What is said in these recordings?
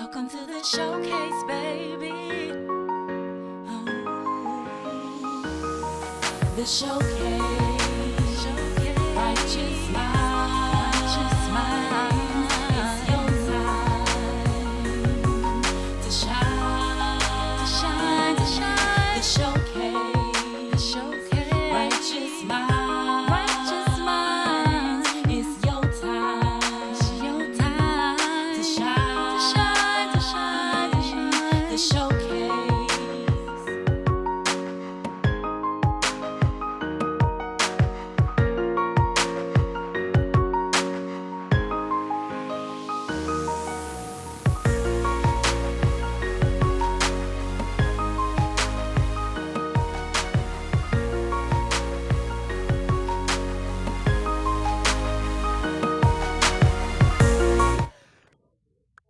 Welcome to the showcase, baby. Oh, the showcase. Righteous minds. It's your time to shine. The showcase. Righteous minds. It's your time to shine. The showcase.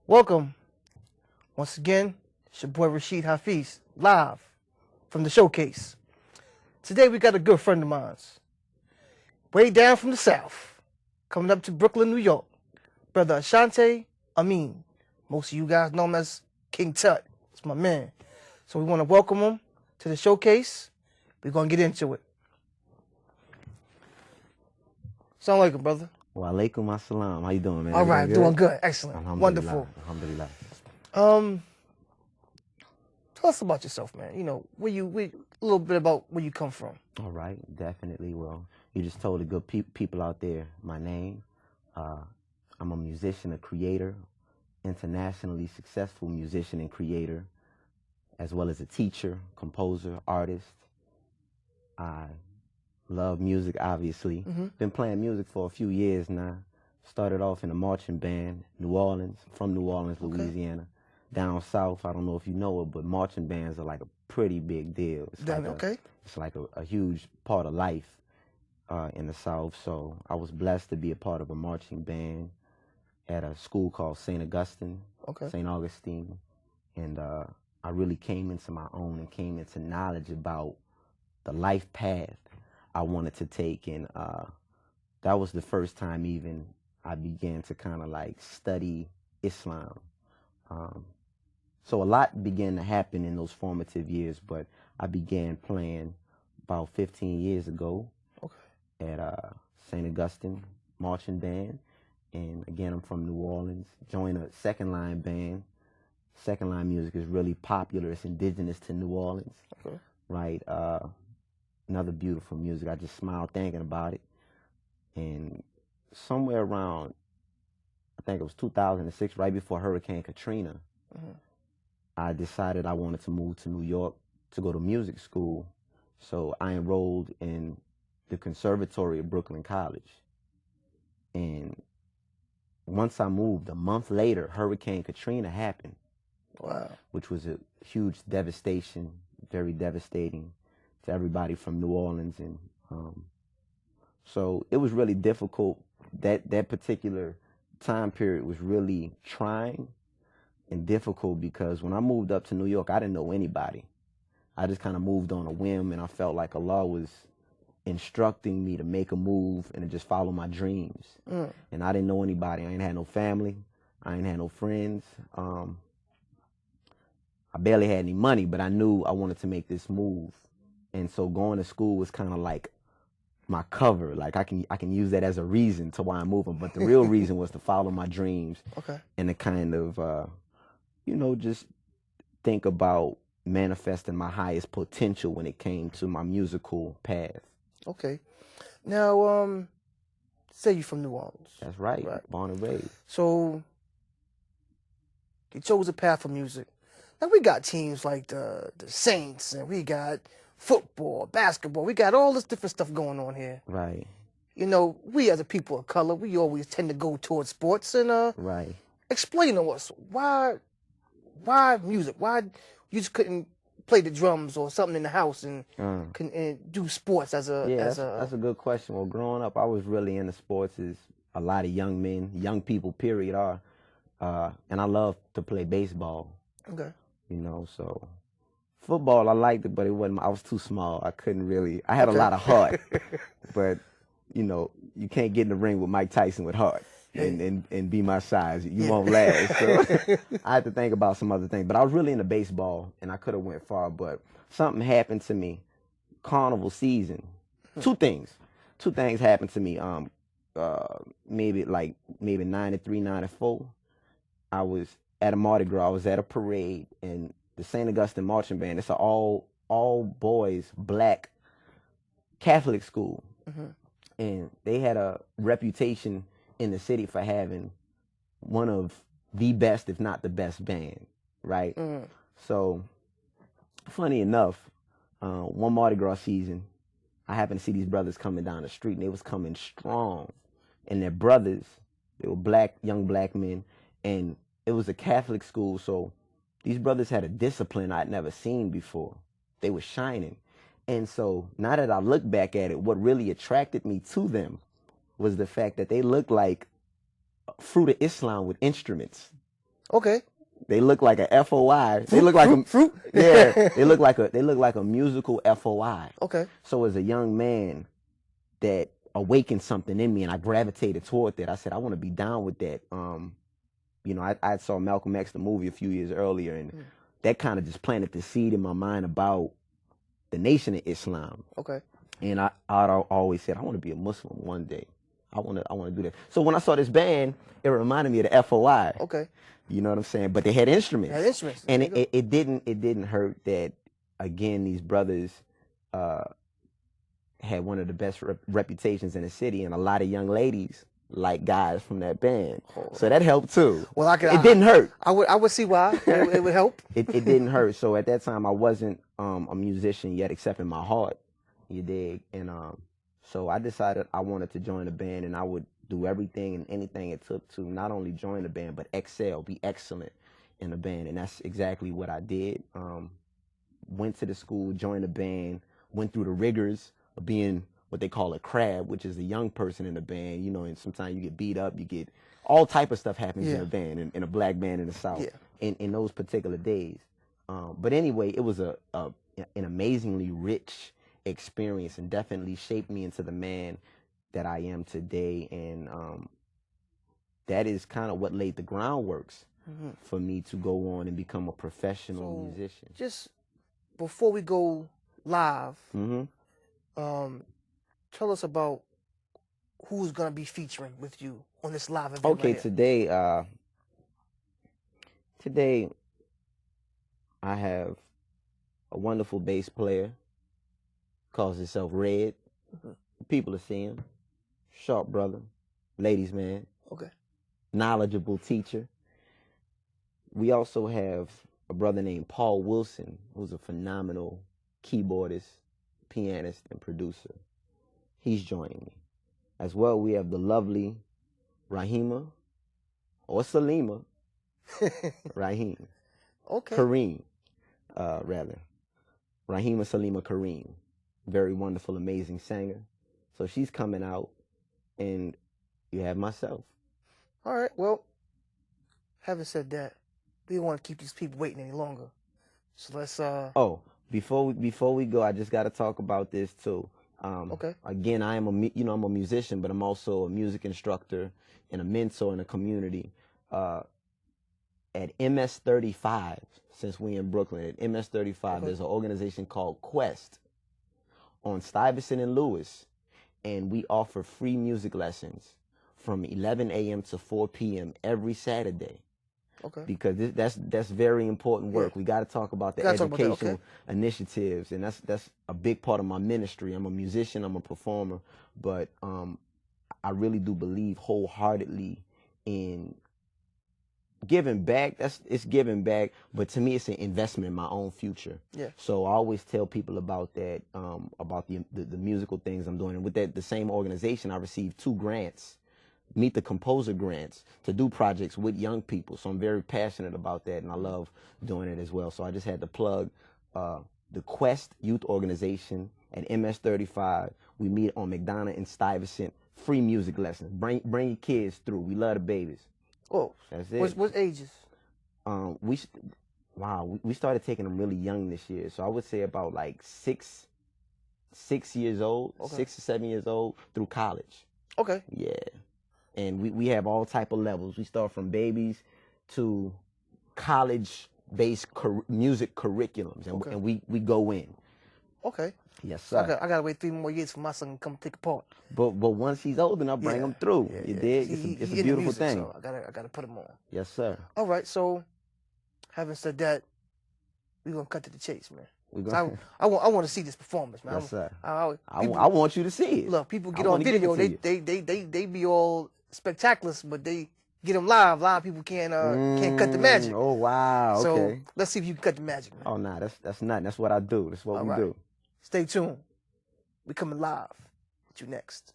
Welcome. Once again, it's your boy Rashid Hafiz, live from the Showcase. Today we got a good friend of mine, way down from the South, coming up to Brooklyn, New York. Brother Asante, Amin. Most of you guys know him as King Tut. It's my man. So we want to welcome him to the Showcase. We're going to get into it. Assalamu alaikum, brother. Wa alaikum assalam. How you doing, man? All right, doing good. Excellent. Alhamdulillah. Wonderful. Alhamdulillah. Tell us about yourself, man. You know, a little bit about where you come from. All right, definitely. Well, you just told the good people out there my name. I'm a musician, a creator, internationally successful musician and creator, as well as a teacher, composer, artist. I love music, obviously. Been playing music for a few years now. Started off in a marching band, New Orleans, from New Orleans, Louisiana. Down south, I don't know if you know it, but marching bands are like a pretty big deal. It's like a huge part of life in the South. So I was blessed to be a part of a marching band at a school called St. Augustine, St. Augustine. And I really came into my own and came into knowledge about the life path I wanted to take. And that was the first time even I began to kind of like study Islam. So a lot began to happen in those formative years, but I began playing about 15 years ago at St. Augustine Marching Band. And again, I'm from New Orleans. Joined a second line band. Second line music is really popular. It's indigenous to New Orleans, right? Another beautiful music. I just smile thinking about it. And somewhere around, I think it was 2006, right before Hurricane Katrina, I decided I wanted to move to New York to go to music school. So I enrolled in the Conservatory of Brooklyn College. And once I moved, a month later, Hurricane Katrina happened. Wow. Which was a huge devastation, very devastating to everybody from New Orleans. And so it was really difficult. That particular time period was really trying and difficult because when I moved up to New York, I didn't know anybody. I just kind of moved on a whim, and I felt like Allah was instructing me to make a move and to just follow my dreams. And I didn't know anybody. I ain't had no family. I ain't had no friends. I barely had any money, but I knew I wanted to make this move. And so going to school was kind of like my cover. Like I can use that as a reason to why I'm moving. But the real reason was to follow my dreams and to kind of, just think about manifesting my highest potential when it came to my musical path. Okay. Now, say you're from New Orleans. That's right. Born and raised. So you chose a path for music. Now we got teams like the Saints, and we got football, basketball. We got all this different stuff going on here. Right. You know, we as a people of color, we always tend to go towards sports. And explain to us why music? Why you just couldn't play the drums or something in the house and do sports as a that's a good question. Well, growing up, I was really into sports, as a lot of young men, young people, period, are. And I love to play baseball. Okay. So football, I liked it, but it wasn't. I was too small. I couldn't really. I had a lot of heart, but you can't get in the ring with Mike Tyson with heart. and be my size. You Yeah. won't last. So I had to think about some other things. But I was really into baseball, and I could have went far. But something happened to me. Carnival season. Two things happened to me. Maybe 93, 94. I was at a Mardi Gras. I was at a parade, and the St. Augustine Marching Band. It's an all boys black Catholic school, and they had a reputation in the city for having one of the best, if not the best, band. Right. So, funny enough, one Mardi Gras season, I happened to see these brothers coming down the street, and they was coming strong, and their brothers, they were young black men, and it was a Catholic school, so these brothers had a discipline I'd never seen before. They were shining. And so now that I look back at it, what really attracted me to them was the fact that they looked like Fruit of Islam with instruments. Okay. They look like a FOI. They look like fruit. Yeah, they look like a musical FOI. Okay. So as a young man, that awakened something in me, and I gravitated toward that. I said, I want to be down with that. I saw Malcolm X, the movie, a few years earlier, and that kind of just planted the seed in my mind about the Nation of Islam. Okay. And I always said, I want to be a Muslim one day. I want to do that. So when I saw this band, it reminded me of the FOI. Okay. You know what I'm saying? But they had instruments. And it didn't hurt that, again, these brothers had one of the best reputations in the city, and a lot of young ladies like guys from that band. So that helped too. Well, it didn't hurt. I would see why it would help. It didn't hurt. So at that time, I wasn't a musician yet, except in my heart. You dig? And so I decided I wanted to join a band, and I would do everything and anything it took to not only join the band, but excel, be excellent in the band. And that's exactly what I did. Went to the school, joined the band, went through the rigors of being what they call a crab, which is a young person in the band, and sometimes you get beat up, you get all type of stuff happens in a band, in a black band in the South, in those particular days. But anyway, it was an amazingly rich experience, and definitely shaped me into the man that I am today. And that is kind of what laid the groundworks for me to go on and become a professional musician. Just before we go live, tell us about who's going to be featuring with you on this live event. Okay, right today I have a wonderful bass player, calls himself Red. People are seeing him. Sharp brother, ladies man. Okay. Knowledgeable teacher. We also have a brother named Paul Wilson, who's a phenomenal keyboardist, pianist, and producer. He's joining me. As well, we have the lovely Rahima, or Salima, Raheem. Okay. Kareem, rather. Rahima Salima Kareem. Very wonderful, amazing singer. So she's coming out, and you have myself. All right, well, having said that, we don't want to keep these people waiting any longer. So let's before we go, I just got to talk about this too. Okay. Again, I'm a musician, but I'm also a music instructor and a mentor in the community. At MS-35, since we in Brooklyn, at MS-35, there's an organization called Quest on Stuyvesant and Lewis, and we offer free music lessons from 11 a.m. to 4 p.m. every Saturday. Okay. Because that's very important work. We got to talk about the educational initiatives, and that's a big part of my ministry. I'm a musician, I'm a performer, but I really do believe wholeheartedly in giving back. It's giving back, but to me, it's an investment in my own future. Yeah. So I always tell people about that, about the musical things I'm doing. And with the same organization, I received 2 grants. Meet the Composer grants to do projects with young people. So I'm very passionate about that, and I love doing it as well. So I just had to plug the Quest Youth Organization at MS-35. We meet on McDonough and Stuyvesant. Free music lessons. Bring your kids through. We love the babies. Oh, that's it. What ages? We started taking them really young this year. So I would say about like 6 years old, 6 or 7 years old through college. Okay. Yeah. and we have all type of levels. We start from babies to college-based music curriculums, and, Okay. and we go in. Okay. Yes, So sir. I gotta wait 3 more years for my son to come take a part. But once he's old enough, bring him through. You dig? It's a He into beautiful music, thing. So I gotta put him on. Yes, sir. All right. So, having said that, we gonna cut to the chase, man. We 'Cause gonna, I want to see this performance, man. yes, sir. People, I want you to see it. look, people get I on wanna give it video, to they be all spectacular, but they get them live. Live people can't cut the magic. Oh wow. So Okay. let's see if you can cut the magic, man. Oh nah, that's nothing. That's what I do. That's what All we right. do. Stay tuned. We coming live with you next.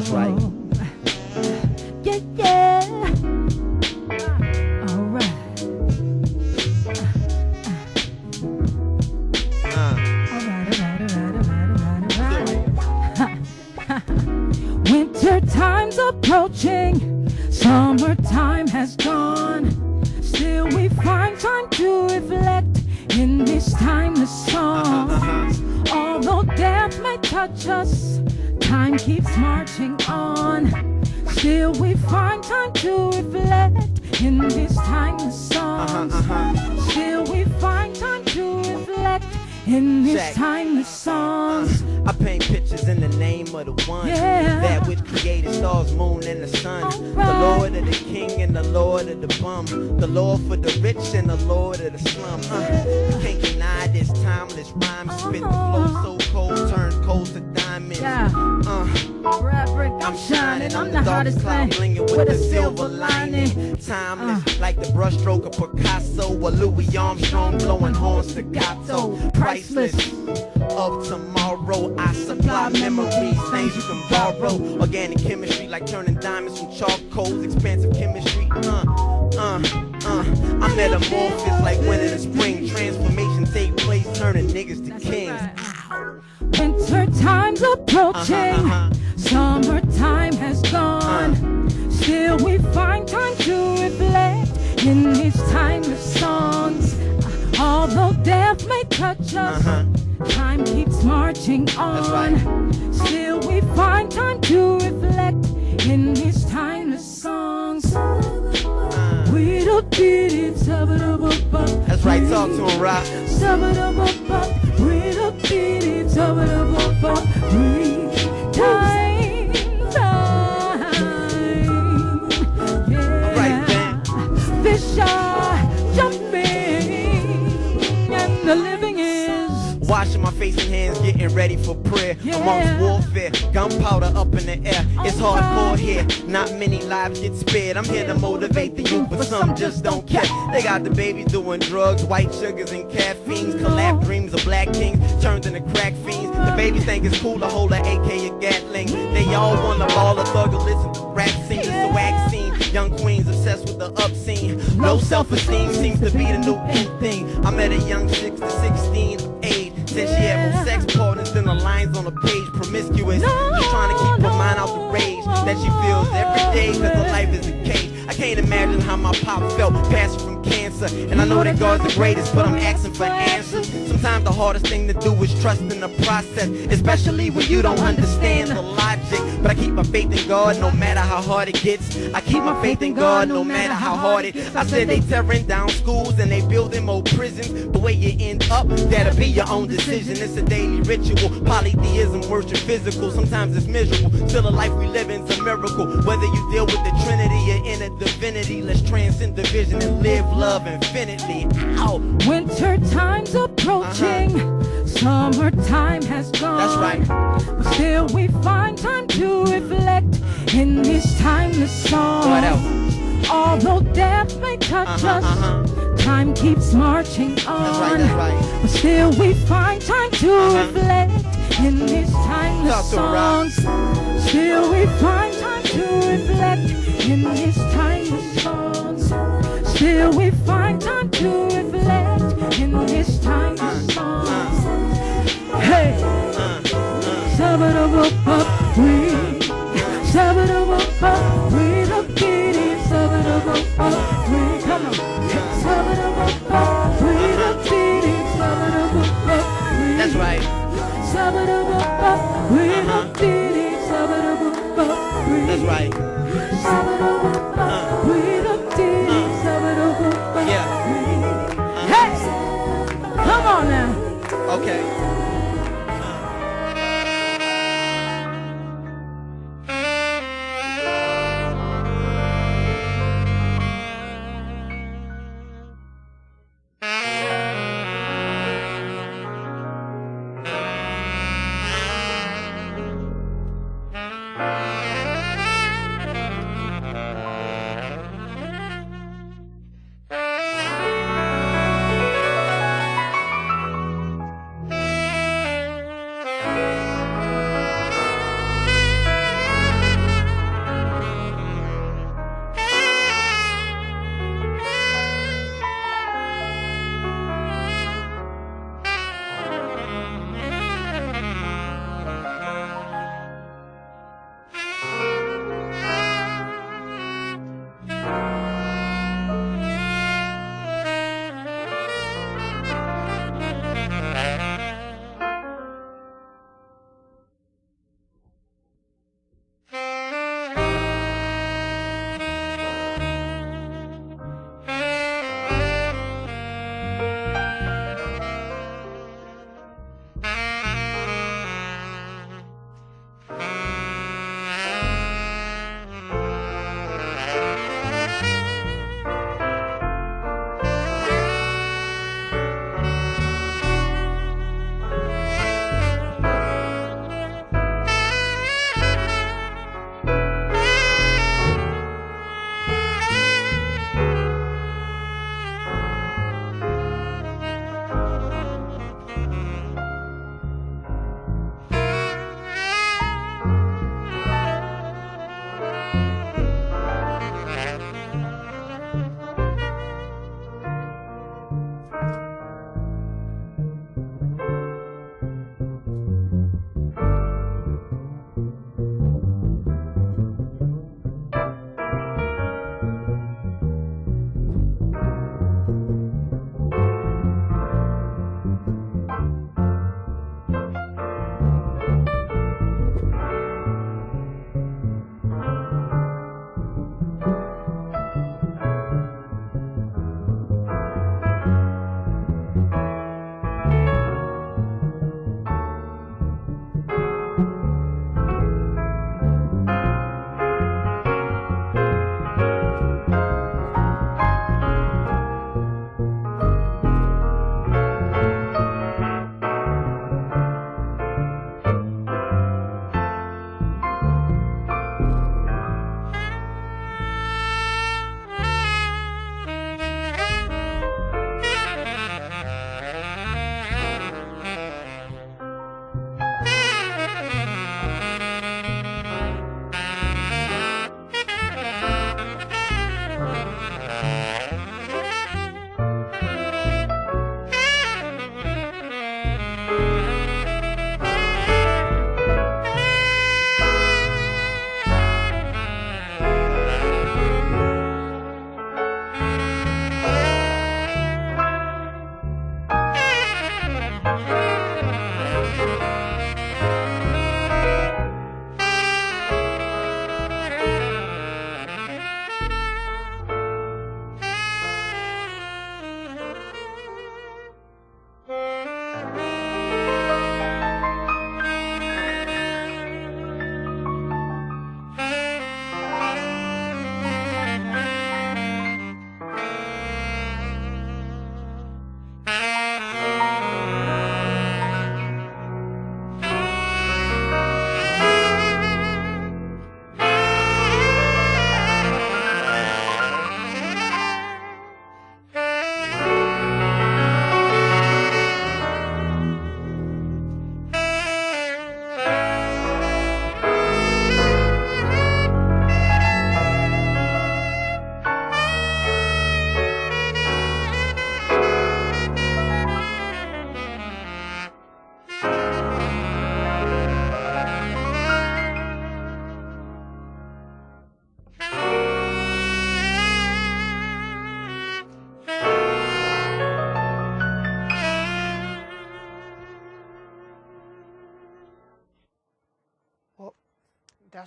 That's right. Yeah, yeah. All right. Winter time's approaching, summertime has gone. Still we find time to reflect in these timeless songs. Although death may touch us, time keeps marching on. Still we find time to reflect in these timeless songs. Still we find time to reflect in these timeless songs. I paint pictures in the name of the one that which created stars, moon, and the sun. The Lord of the King and the Lord of the bum. The Lord for the rich and the Lord of the slum. You can't deny this timeless rhyme. Spit the flow so cold, turn cold to diamonds. I'm shining, I'm the hottest cloud blinging with a silver lining. Timeless, like the brushstroke of Picasso or Louis Armstrong blowing horns staccato. Priceless, of tomorrow I supply memories, things you can borrow. Organic chemistry like turning diamonds from charcoals. Expansive chemistry, I'm metamorphosis like when in the spring. Transformation take place, turning niggas to kings. Winter time's approaching, summertime has gone. Still we find time to reflect in these timeless songs. Although death may touch us, time keeps marching on. Still we find time to reflect in these timeless songs. We don't need it. That's right, talk to him, Rock. We don't need it. Fish are jumping and the living is washing my face and hands, getting ready for prayer. Amongst warfare, gunpowder up in the air. It's hardcore here, not many lives get spared. I'm here to motivate the youth, but some just don't care. They got the babies doing drugs, white sugars and caffeines. Collab dreams of black kings turned into crack fiends. The babies think it's cool to hold an AK or Gatling. They all want to ball a thug or listen to rap scenes. It's a wax scene. Young queens obsessed with the obscene. Low self-esteem seems to be the new in thing. I met a young 6 to 16 age. Said she had more sex partners than the lines on the page. Promiscuous, just trying to keep her mind out the rage that she feels every day cause her life is a cage. I can't imagine how my pop felt passing from cancer. And I know that God's the greatest, but I'm asking for answers. Sometimes the hardest thing to do is trust in the process, especially when you don't understand the logic. But I keep my faith in God no matter how hard it gets. I keep my faith in God no matter how hard it. I said they tearing down schools and they building more prisons. The way you end up, that'll be your own decision. It's a daily ritual, polytheism, worship physical. Sometimes it's miserable, still a life we live in's a miracle. Whether you deal with the Trinity or in a divinity, let's transcend division and live love infinitely. Ow. Winter time's approaching, summertime has gone. That's right. But still we find time to reflect in these timeless songs. What else? Although death may touch us, time keeps marching on. That's right. But still we find time to reflect in these timeless songs. Still we find time to reflect in these timeless songs. Still we find time to reflect in these timeless songs. Hey, sabba-da-ba-ba, we sabba-da-ba-ba, we don't get it, sabba-da-ba-ba, we come on, sabba-da-ba-ba, we don't get it, sabba-da-ba-ba, we. That's right. Sabba-da-ba-ba, we don't get it, sabba-da-ba-ba, we. That's right. Sabba-da-ba-ba, we don't get it, sabba-da-ba-ba, Yeah. we. Hey, come on now. Okay.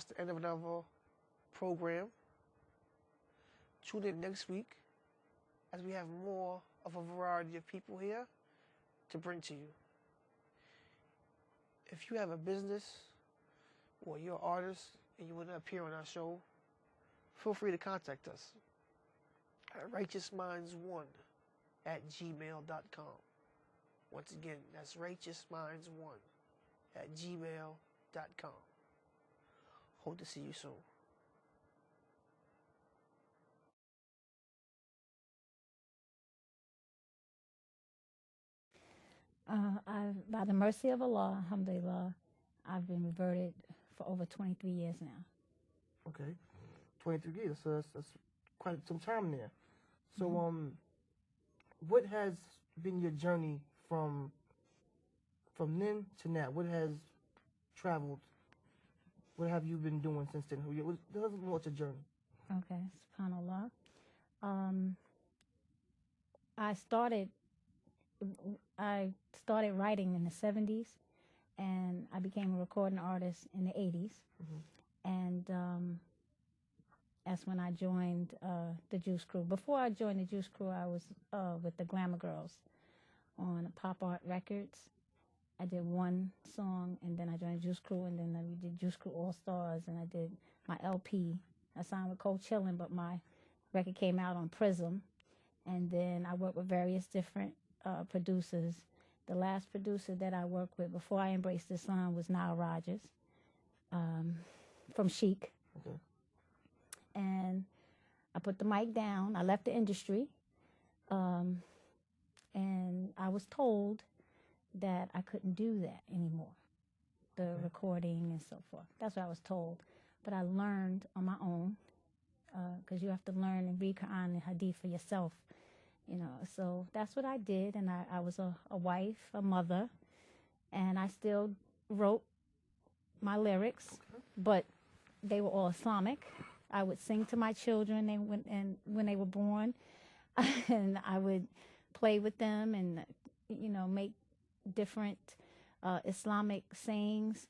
that's the end of another program. Tune in next week as we have more of a variety of people here to bring to you. If you have a business or you're an artist and you want to appear on our show, feel free to contact us at righteousminds1@gmail.com. Once again, that's righteousminds1@gmail.com. Hope to see you soon. By the mercy of Allah, alhamdulillah, I've been reverted for over 23 years now. Okay, 23 years. So that's quite some time there. So, what has been your journey from then to now? What has traveled? What have you been doing since then? What's your journey? Okay, subhanAllah. I started writing in the 70s, and I became a recording artist in the 80s. And that's when I joined the Juice Crew. Before I joined the Juice Crew, I was with the Glamour Girls on Pop Art Records. I did one song, and then I joined Juice Crew, and then we did Juice Crew All Stars, and I did my LP. I signed with Cold Chillin', but my record came out on Prism. And then I worked with various different producers. The last producer that I worked with before I embraced the sun was Nile Rodgers from Chic. Okay. And I put the mic down. I left the industry. And I was told that I couldn't do that anymore, the recording and so forth. That's what I was told. But I learned on my own, because you have to learn and read Quran and Hadith for yourself. So that's what I did, and I was a wife, a mother, and I still wrote my lyrics, but they were all Islamic. I would sing to my children when they were born, and I would play with them and, make different Islamic sayings